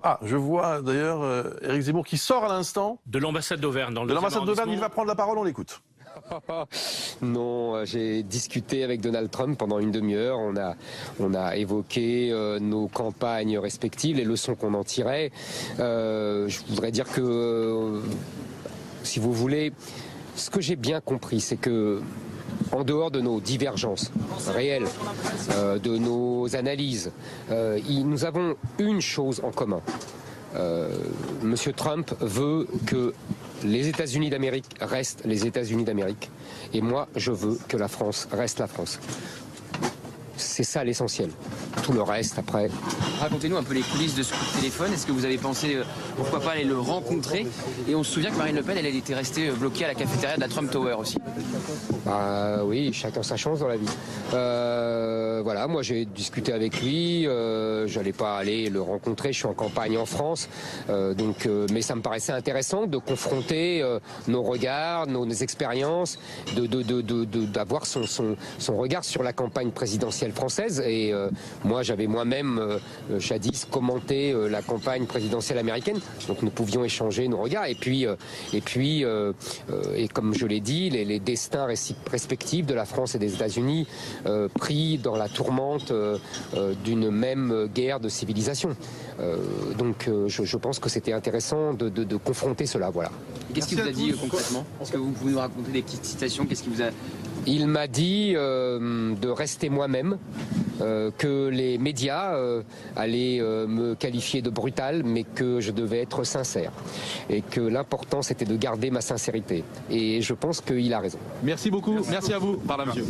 Ah, je vois d'ailleurs Éric Zemmour qui sort à l'instant. De l'ambassade d'Auvergne. De l'ambassade d'Auvergne, il va prendre la parole, on l'écoute. Non, j'ai discuté avec Donald Trump pendant une demi-heure. On a évoqué nos campagnes respectives, les leçons qu'on en tirait. Je voudrais dire que, si vous voulez, ce que j'ai bien compris, c'est que en dehors de nos divergences réelles, de nos analyses, nous avons une chose en commun. Monsieur Trump veut que les États-Unis d'Amérique restent les États-Unis d'Amérique. Et moi, je veux que la France reste la France. C'est ça l'essentiel. Tout le reste, après... Racontez-nous un peu les coulisses de ce coup de téléphone. Est-ce que vous avez pensé, pourquoi pas, aller le rencontrer? Et on se souvient que Marine Le Pen, elle était restée bloquée à la cafétéria de la Trump Tower aussi. Bah oui, chacun sa chance dans la vie. Voilà, moi j'ai discuté avec lui. J'allais pas aller le rencontrer. Je suis en campagne en France. Mais ça me paraissait intéressant de confronter nos regards, nos expériences, d'avoir son regard sur la campagne présidentielle française. Et moi, j'avais moi-même jadis commenté la campagne présidentielle américaine. Donc nous pouvions échanger nos regards. Et comme je l'ai dit, les destins respectifs de la France et des États-Unis pris dans la tourmente d'une même guerre de civilisation. Je pense que c'était intéressant de confronter cela. Voilà. Qu'est-ce qu'il vous a dit concrètement? Est-ce que vous pouvez nous raconter des petites citations? Qu'est-ce qu'il vous a... Il m'a dit de rester moi-même, que les médias allaient me qualifier de brutal, mais que je devais être sincère. Et que l'important, c'était de garder ma sincérité. Et je pense qu'il a raison. Merci beaucoup, merci à vous. Pardon, monsieur.